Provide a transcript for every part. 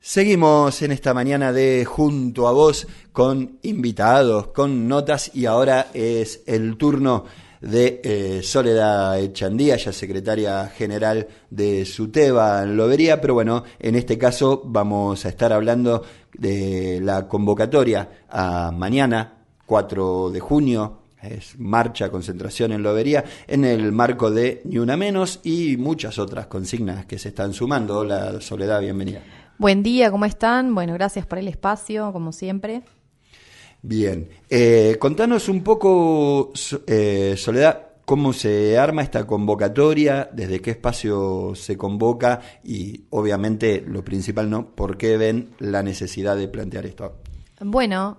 Seguimos en esta mañana de Junto a Vos con invitados, con notas, y ahora es el turno de Soledad Echandía, ella secretaria general de SUTEBA en Lobería, pero bueno, en este caso vamos a estar hablando de la convocatoria a mañana, 4 de junio, es marcha, concentración en Lobería, en el marco de Ni Una Menos y muchas otras consignas que se están sumando. Hola Soledad, bienvenida. Buen día, ¿cómo están? Bueno, gracias por el espacio, como siempre. Bien, contanos un poco, Soledad, cómo se arma esta convocatoria, desde qué espacio se convoca y obviamente lo principal, ¿no? ¿Por qué ven la necesidad de plantear esto? Bueno,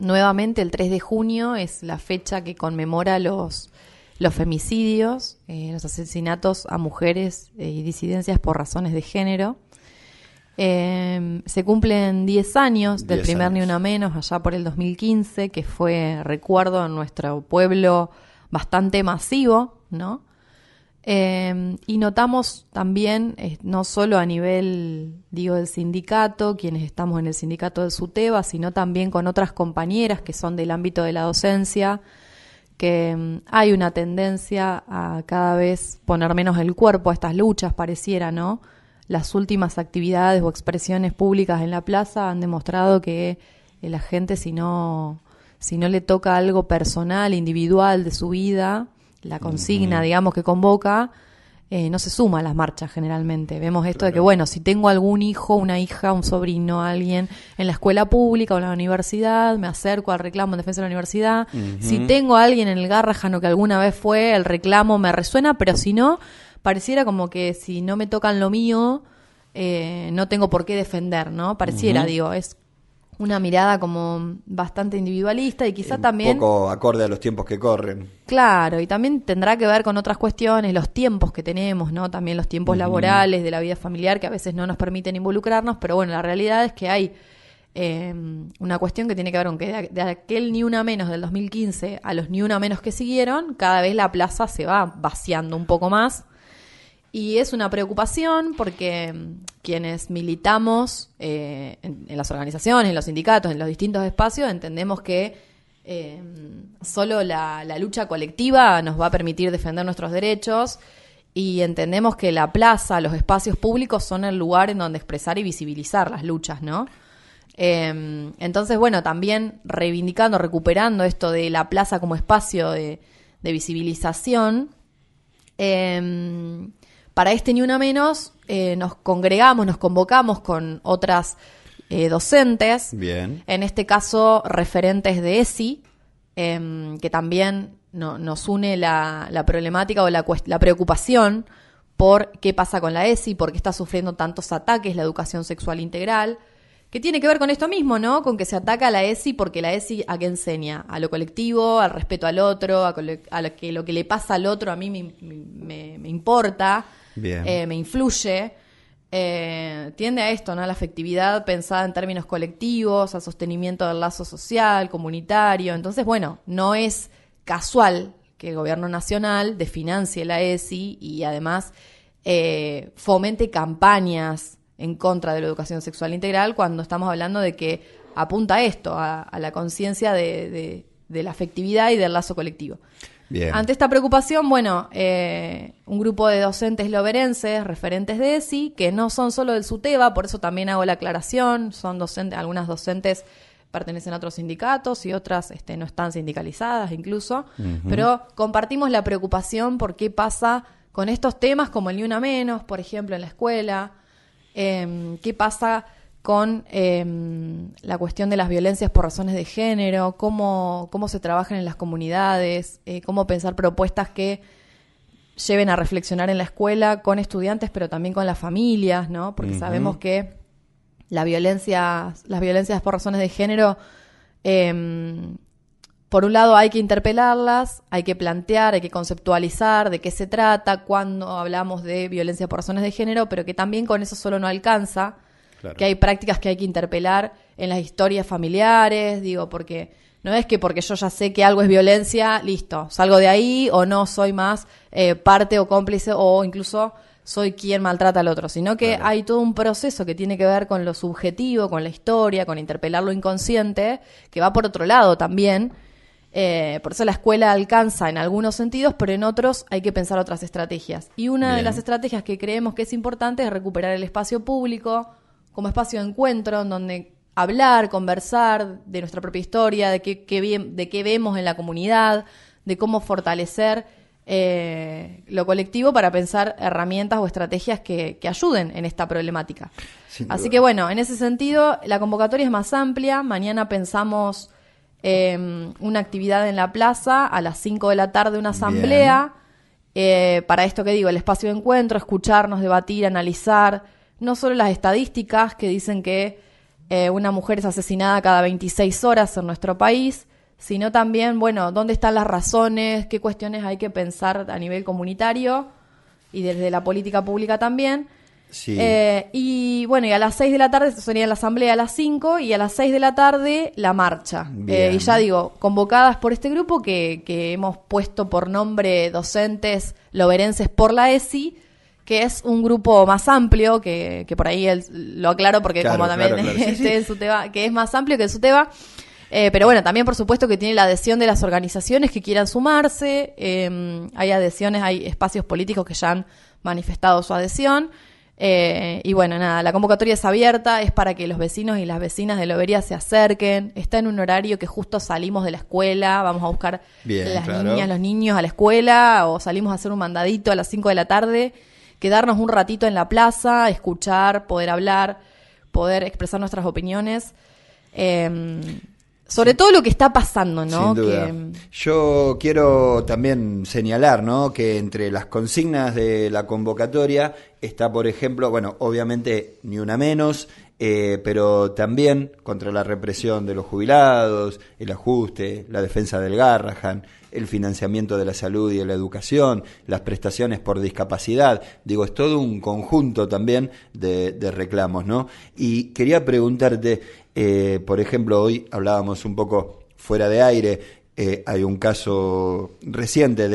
nuevamente el 3 de junio es la fecha que conmemora los femicidios, los asesinatos a mujeres y disidencias por razones de género. Se cumplen 10 años del primer Ni Una Menos, allá por el 2015, que fue, recuerdo, en nuestro pueblo bastante masivo, ¿no? Y notamos también, no solo a nivel, del sindicato, quienes estamos en el sindicato de SUTEBA, sino también con otras compañeras que son del ámbito de la docencia, que hay una tendencia a cada vez poner menos el cuerpo a estas luchas, pareciera, ¿no? Las últimas actividades o expresiones públicas en la plaza han demostrado que la gente, si no le toca algo personal, individual de su vida, la consigna, digamos, que convoca, no se suma a las marchas generalmente. Vemos esto de que, bueno, si tengo algún hijo, una hija, un sobrino, alguien en la escuela pública o en la universidad, me acerco al reclamo en defensa de la universidad. Si tengo a alguien en el Garrahan que alguna vez fue, el reclamo me resuena, pero si no, pareciera como que si no me tocan lo mío, no tengo por qué defender, ¿no? Pareciera, es una mirada como bastante individualista y quizá también... Un poco acorde a los tiempos que corren. Claro, y también tendrá que ver con otras cuestiones, los tiempos que tenemos, ¿no? También los tiempos laborales, de la vida familiar, que a veces no nos permiten involucrarnos, pero bueno, la realidad es que hay una cuestión que tiene que ver con que de aquel Ni Una Menos del 2015 a los Ni Una Menos que siguieron, cada vez la plaza se va vaciando un poco más. Y es una preocupación porque quienes militamos en las organizaciones, en los sindicatos, en los distintos espacios, entendemos que solo la lucha colectiva nos va a permitir defender nuestros derechos y entendemos que la plaza, los espacios públicos son el lugar en donde expresar y visibilizar las luchas, ¿no? Entonces, bueno, también reivindicando, recuperando esto de la plaza como espacio de visibilización, para este Ni Una Menos nos congregamos, nos convocamos con otras docentes, bien, en este caso referentes de ESI, que también nos une la problemática o la preocupación por qué pasa con la ESI, por qué está sufriendo tantos ataques la educación sexual integral, que tiene que ver con esto mismo, ¿no? Con que se ataca a la ESI porque la ESI ¿a qué enseña? A lo colectivo, al respeto al otro, a lo que le pasa al otro a mí me importa, me influye. Tiende a esto, ¿no? A la afectividad pensada en términos colectivos, al sostenimiento del lazo social, comunitario. Entonces, bueno, no es casual que el gobierno nacional desfinancie la ESI y además fomente campañas en contra de la educación sexual integral cuando estamos hablando de que apunta a esto, a la conciencia de la afectividad y del lazo colectivo. Bien. Ante esta preocupación, bueno, un grupo de docentes loberenses, referentes de ESI, que no son solo del SUTEBA, por eso también hago la aclaración, son docentes, algunas docentes pertenecen a otros sindicatos y otras no están sindicalizadas incluso, pero compartimos la preocupación por qué pasa con estos temas como el Ni Una Menos, por ejemplo, en la escuela. ¿Qué pasa con la cuestión de las violencias por razones de género? ¿Cómo se trabajan en las comunidades? ¿Cómo pensar propuestas que lleven a reflexionar en la escuela con estudiantes, pero también con las familias, ¿no? Porque sabemos que las violencias por razones de género, por un lado hay que interpelarlas, hay que plantear, hay que conceptualizar de qué se trata cuando hablamos de violencia por razones de género, pero que también con eso solo no alcanza, claro, que hay prácticas que hay que interpelar en las historias familiares, porque no es que porque yo ya sé que algo es violencia, listo, salgo de ahí o no soy más parte o cómplice o incluso soy quien maltrata al otro, sino que hay todo un proceso que tiene que ver con lo subjetivo, con la historia, con interpelar lo inconsciente, que va por otro lado también. Por eso la escuela alcanza en algunos sentidos, pero en otros hay que pensar otras estrategias. Y una de las estrategias que creemos que es importante es recuperar el espacio público como espacio de encuentro, en donde hablar, conversar de nuestra propia historia, de qué vemos en la comunidad, de cómo fortalecer lo colectivo para pensar herramientas o estrategias que ayuden en esta problemática. Así que bueno, en ese sentido, la convocatoria es más amplia. Mañana pensamos una actividad en la plaza a las 5 de la tarde, una asamblea. Para esto que digo, el espacio de encuentro, escucharnos, debatir, analizar, no solo las estadísticas que dicen que una mujer es asesinada cada 26 horas en nuestro país, sino también, bueno, dónde están las razones, qué cuestiones hay que pensar a nivel comunitario y desde la política pública también. Sí. Y bueno, y a las 6 de la tarde sería la asamblea a las 5 y a las 6 de la tarde la marcha. Y ya digo, convocadas por este grupo que hemos puesto por nombre Docentes Loberenses por la ESI, que es un grupo más amplio, que por ahí lo aclaro porque como también en SUTEBA, que es más amplio que el SUTEBA. Pero bueno, también por supuesto que tiene la adhesión de las organizaciones que quieran sumarse. Hay adhesiones, hay espacios políticos que ya han manifestado su adhesión. Y bueno, nada, la convocatoria es abierta, es para que los vecinos y las vecinas de Lobería se acerquen. Está en un horario que justo salimos de la escuela, vamos a buscar niñas, los niños a la escuela, o salimos a hacer un mandadito a las 5 de la tarde, quedarnos un ratito en la plaza, escuchar, poder hablar, poder expresar nuestras opiniones. Sobre todo lo que está pasando, ¿no? Sin duda. Yo quiero también señalar, ¿no?, que entre las consignas de la convocatoria está, por ejemplo, bueno, obviamente ni una menos, pero también contra la represión de los jubilados, el ajuste, la defensa del Garrahan, el financiamiento de la salud y de la educación, las prestaciones por discapacidad. Digo, es todo un conjunto también de reclamos, ¿no? Y quería preguntarte, por ejemplo, hoy hablábamos un poco fuera de aire, hay un caso reciente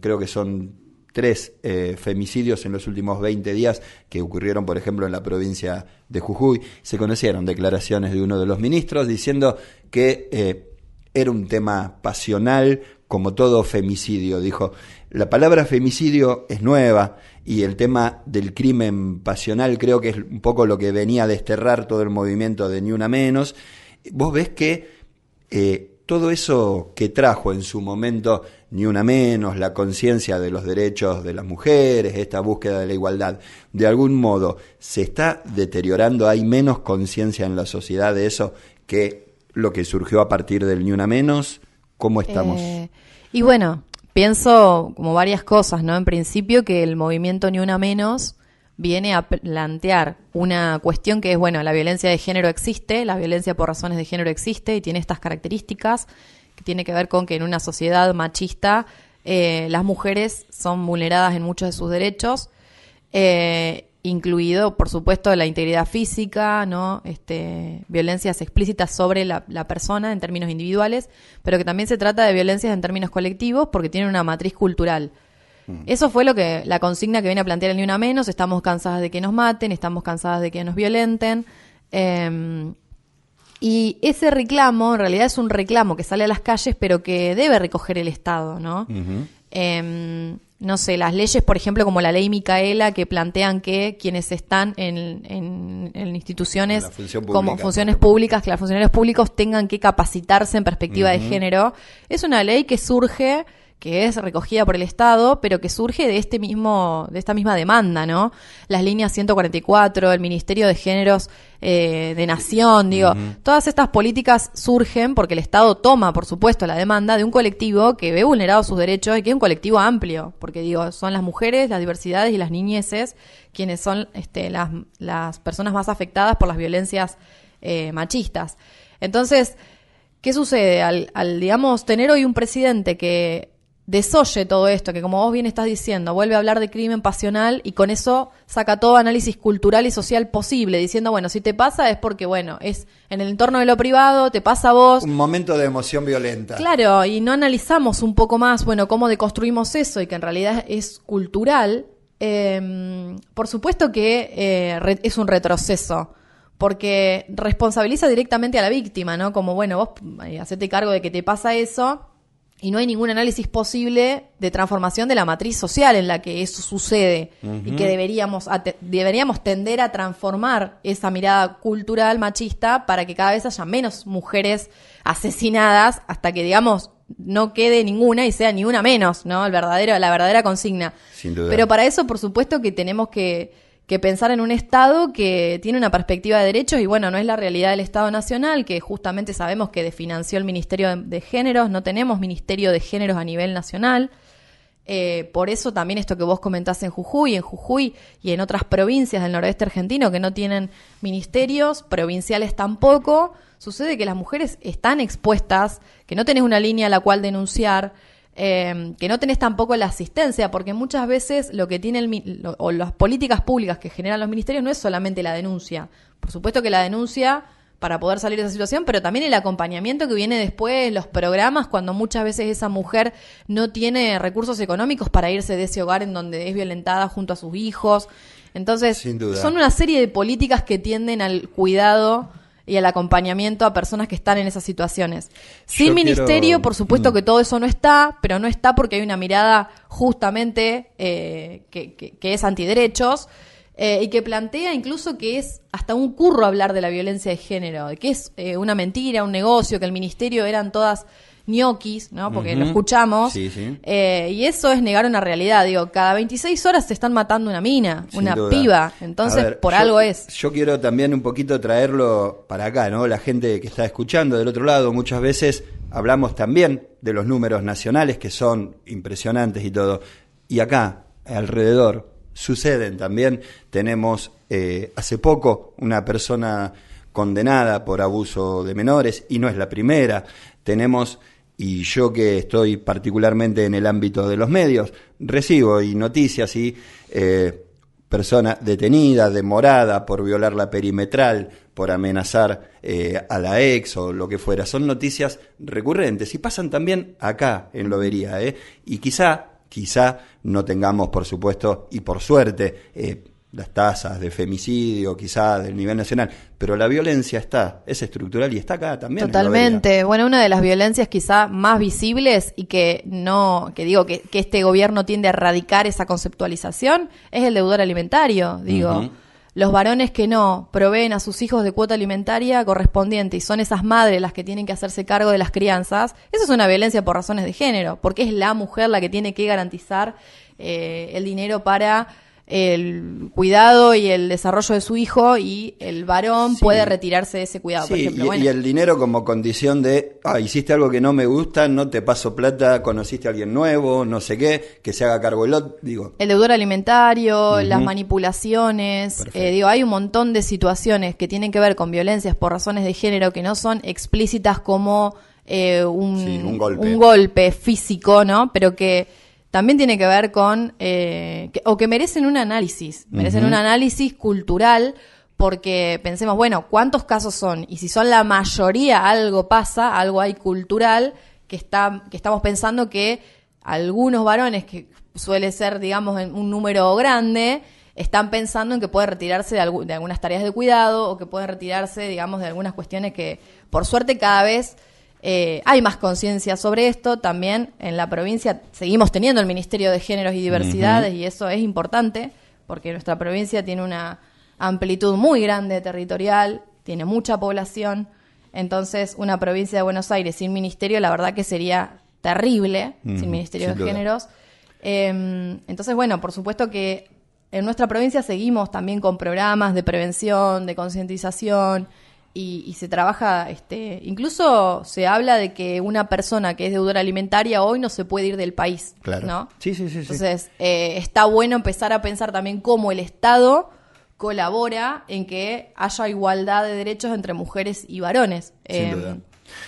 creo que son 3 femicidios en los últimos 20 días que ocurrieron, por ejemplo, en la provincia de Jujuy. Se conocieron declaraciones de uno de los ministros diciendo que era un tema pasional, como todo femicidio. Dijo, la palabra femicidio es nueva y el tema del crimen pasional creo que es un poco lo que venía a desterrar todo el movimiento de Ni Una Menos. Vos ves que todo eso que trajo en su momento Ni Una Menos, la conciencia de los derechos de las mujeres, esta búsqueda de la igualdad, de algún modo se está deteriorando, hay menos conciencia en la sociedad de eso que lo que surgió a partir del Ni Una Menos. ¿Cómo estamos? Y bueno, pienso como varias cosas, ¿no? En principio que el movimiento Ni Una Menos viene a plantear una cuestión que es, bueno, la violencia de género existe, la violencia por razones de género existe y tiene estas características que tiene que ver con que en una sociedad machista las mujeres son vulneradas en muchos de sus derechos, incluido, por supuesto, la integridad física, ¿no? Violencias explícitas sobre la persona en términos individuales, pero que también se trata de violencias en términos colectivos porque tienen una matriz cultural. Eso fue la consigna que viene a plantear el Ni Una Menos. Estamos cansadas de que nos maten, estamos cansadas de que nos violenten. Y ese reclamo, en realidad es un reclamo que sale a las calles, pero que debe recoger el Estado, ¿no? No sé, las leyes, por ejemplo, como la ley Micaela, que plantean que quienes están en instituciones como funciones públicas, que los funcionarios públicos tengan que capacitarse en perspectiva de género, es una ley que surge, que es recogida por el Estado, pero que surge de esta misma demanda, ¿no? Las líneas 144, el Ministerio de Géneros de Nación, digo, todas estas políticas surgen porque el Estado toma, por supuesto, la demanda de un colectivo que ve vulnerados sus derechos y que es un colectivo amplio, porque digo, son las mujeres, las diversidades y las niñeces quienes son las personas más afectadas por las violencias machistas. Entonces, ¿qué sucede? Al digamos, tener hoy un presidente que desoye todo esto, que como vos bien estás diciendo, vuelve a hablar de crimen pasional y con eso saca todo análisis cultural y social posible, diciendo, bueno, si te pasa es porque, bueno, es en el entorno de lo privado, te pasa a vos. Un momento de emoción violenta. Claro, y no analizamos un poco más, bueno, cómo deconstruimos eso y que en realidad es cultural. por supuesto que es un retroceso, porque responsabiliza directamente a la víctima, ¿no? Como, bueno, vos hacete cargo de que te pasa eso, y no hay ningún análisis posible de transformación de la matriz social en la que eso sucede, y que deberíamos tender a transformar esa mirada cultural machista para que cada vez haya menos mujeres asesinadas hasta que, digamos, no quede ninguna y sea ni una menos, ¿no? La verdadera consigna. Sin duda. Pero para eso, por supuesto, que tenemos que pensar en un Estado que tiene una perspectiva de derechos, y bueno, no es la realidad del Estado Nacional, que justamente sabemos que desfinanció el Ministerio de Géneros, no tenemos Ministerio de Géneros a nivel nacional. Por eso también esto que vos comentás en Jujuy y en otras provincias del noroeste argentino que no tienen ministerios, provinciales tampoco, sucede que las mujeres están expuestas, que no tenés una línea a la cual denunciar, que no tenés tampoco la asistencia, porque muchas veces lo que tiene o las políticas públicas que generan los ministerios no es solamente la denuncia. Por supuesto que la denuncia para poder salir de esa situación, pero también el acompañamiento que viene después, los programas, cuando muchas veces esa mujer no tiene recursos económicos para irse de ese hogar en donde es violentada junto a sus hijos. Entonces, son una serie de políticas que tienden al cuidado y al acompañamiento a personas que están en esas situaciones. Sin ministerio, por supuesto que todo eso no está, pero no está porque hay una mirada justamente que es antiderechos, y que plantea incluso que es hasta un curro hablar de la violencia de género, de que es una mentira, un negocio, que el ministerio eran todas ñoquis, ¿no? Porque lo escuchamos. Sí, sí. Y eso es negar una realidad. Digo, cada 26 horas se están matando una mina, una piba. Entonces, algo es. Yo quiero también un poquito traerlo para acá, ¿no? La gente que está escuchando del otro lado, muchas veces hablamos también de los números nacionales que son impresionantes y todo. Y acá, alrededor, suceden también. Tenemos hace poco una persona condenada por abuso de menores, y no es la primera. Tenemos, y yo que estoy particularmente en el ámbito de los medios, recibo noticias y persona detenida, demorada por violar la perimetral, por amenazar a la ex o lo que fuera. Son noticias recurrentes y pasan también acá en Lobería, y quizá no tengamos, por supuesto, y por suerte, las tasas de femicidio, quizá del nivel nacional, pero la violencia es estructural y está acá también. Totalmente. Bueno, una de las violencias quizá más visibles y que este gobierno tiende a erradicar esa conceptualización es el deudor alimentario. Los varones que no proveen a sus hijos de cuota alimentaria correspondiente y son esas madres las que tienen que hacerse cargo de las crianzas, eso es una violencia por razones de género, porque es la mujer la que tiene que garantizar el dinero para el cuidado y el desarrollo de su hijo, y el varón puede retirarse de ese cuidado, por ejemplo. Y el dinero como condición de, hiciste algo que no me gusta, no te paso plata, conociste a alguien nuevo, no sé qué, que se haga cargo el otro, el deudor alimentario, las manipulaciones, hay un montón de situaciones que tienen que ver con violencias por razones de género que no son explícitas como un golpe físico, ¿no? Pero que también tiene que ver con, que merecen un análisis, un análisis cultural, porque pensemos, bueno, ¿cuántos casos son? Y si son la mayoría, algo pasa, algo hay cultural, que estamos pensando que algunos varones, que suele ser, digamos, en un número grande, están pensando en que pueden retirarse de algunas tareas de cuidado, o que pueden retirarse, digamos, de algunas cuestiones que, por suerte, cada vez hay más conciencia sobre esto. También en la provincia seguimos teniendo el Ministerio de Géneros y Diversidades, y eso es importante porque nuestra provincia tiene una amplitud muy grande territorial, tiene mucha población. Entonces, una provincia de Buenos Aires sin ministerio, la verdad que sería terrible, sin Ministerio de Géneros. Entonces, bueno, por supuesto que en nuestra provincia seguimos también con programas de prevención, de concientización, y se trabaja, incluso se habla de que una persona que es deudora alimentaria hoy no se puede ir del país, claro, ¿no? Sí. Entonces, está bueno empezar a pensar también cómo el Estado colabora en que haya igualdad de derechos entre mujeres y varones. Sin duda.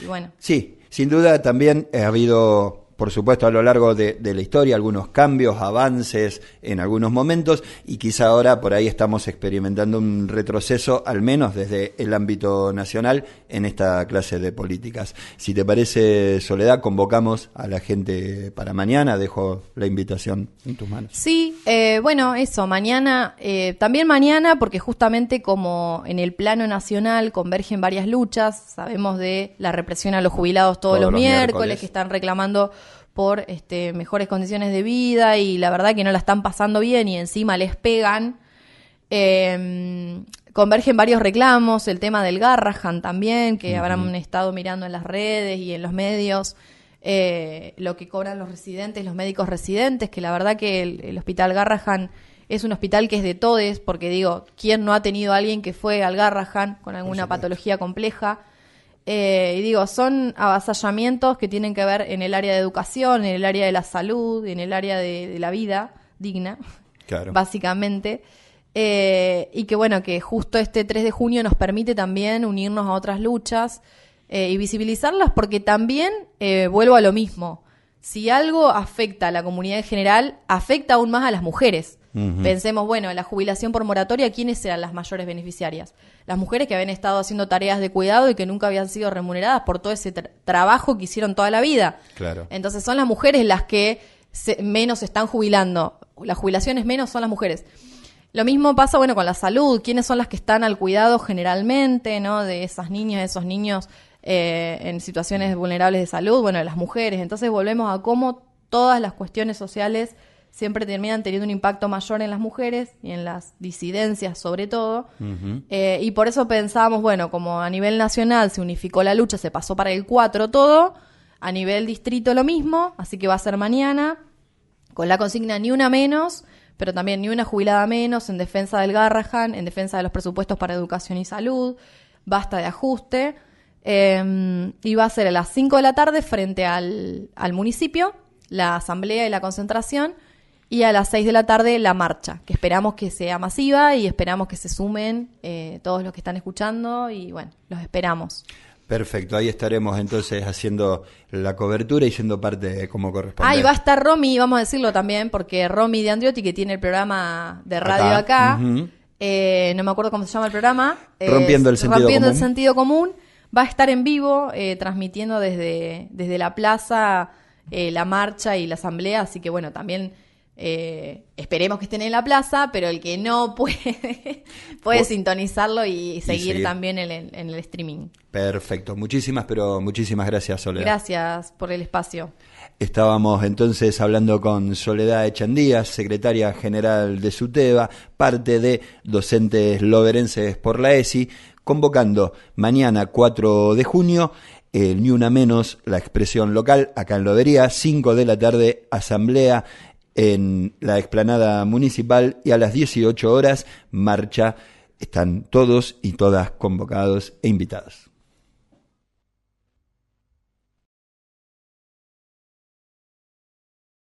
Y bueno. Sí, sin duda también ha habido por supuesto, a lo largo de la historia, algunos cambios, avances en algunos momentos, y quizá ahora por ahí estamos experimentando un retroceso, al menos desde el ámbito nacional, en esta clase de políticas. Si te parece, Soledad, convocamos a la gente para mañana. Dejo la invitación en tus manos. Sí, bueno, eso, mañana, también mañana, porque justamente como en el plano nacional convergen varias luchas, sabemos de la represión a los jubilados todos los miércoles, que están reclamando por mejores condiciones de vida y la verdad que no la están pasando bien y encima les pegan. Convergen varios reclamos, el tema del Garrahan también, que habrán estado mirando en las redes y en los medios, lo que cobran los residentes, los médicos residentes, que la verdad que el hospital Garrahan es un hospital que es de todes, porque digo, ¿quién no ha tenido a alguien que fue al Garrahan con alguna patología compleja? Y digo, son avasallamientos que tienen que ver en el área de educación, en el área de la salud, en el área de la vida digna, claro, básicamente. Y que bueno, que justo este 3 de junio nos permite también unirnos a otras luchas y visibilizarlas, porque también vuelvo a lo mismo. Si algo afecta a la comunidad en general, afecta aún más a las mujeres. Pensemos, bueno, la jubilación por moratoria, ¿quiénes eran las mayores beneficiarias? Las mujeres que habían estado haciendo tareas de cuidado y que nunca habían sido remuneradas por todo ese trabajo que hicieron toda la vida. Claro. Entonces son las mujeres las que menos se están jubilando. Las jubilaciones menos son las mujeres. Lo mismo pasa, bueno, con la salud. ¿Quiénes son las que están al cuidado generalmente, ¿no? De esas niñas, esos niños en situaciones vulnerables de salud? Bueno, las mujeres. Entonces volvemos a cómo todas las cuestiones sociales siempre terminan teniendo un impacto mayor en las mujeres y en las disidencias sobre todo. Y por eso pensábamos, bueno, como a nivel nacional se unificó la lucha, se pasó para el 4 todo, a nivel distrito lo mismo, así que va a ser mañana, con la consigna ni una menos, pero también ni una jubilada menos, en defensa del Garrahan, en defensa de los presupuestos para educación y salud, basta de ajuste, y va a ser a las 5 de la tarde frente al municipio, la asamblea y la concentración, y a las 6 de la tarde la marcha, que esperamos que sea masiva y esperamos que se sumen todos los que están escuchando y bueno, los esperamos. Perfecto, ahí estaremos entonces haciendo la cobertura y siendo parte como corresponde. Y va a estar Romy, vamos a decirlo también, porque Romy de Andriotti, que tiene el programa de radio acá, no me acuerdo cómo se llama el programa. Rompiendo el sentido común. Va a estar en vivo, transmitiendo desde la plaza la marcha y la asamblea, así que bueno, también esperemos que estén en la plaza, pero el que no puede sintonizarlo y seguir también en el streaming. Perfecto, muchísimas gracias, Soledad. Gracias por el espacio. Estábamos entonces hablando con Soledad Echandía, secretaria general de SUTEBA, parte de Docentes Loberenses por la ESI, convocando mañana 4 de junio, ni una menos, la expresión local, acá en Lobería, 5 de la tarde, asamblea en la explanada municipal y a las 18 horas, marcha. Están todos y todas convocados e invitados.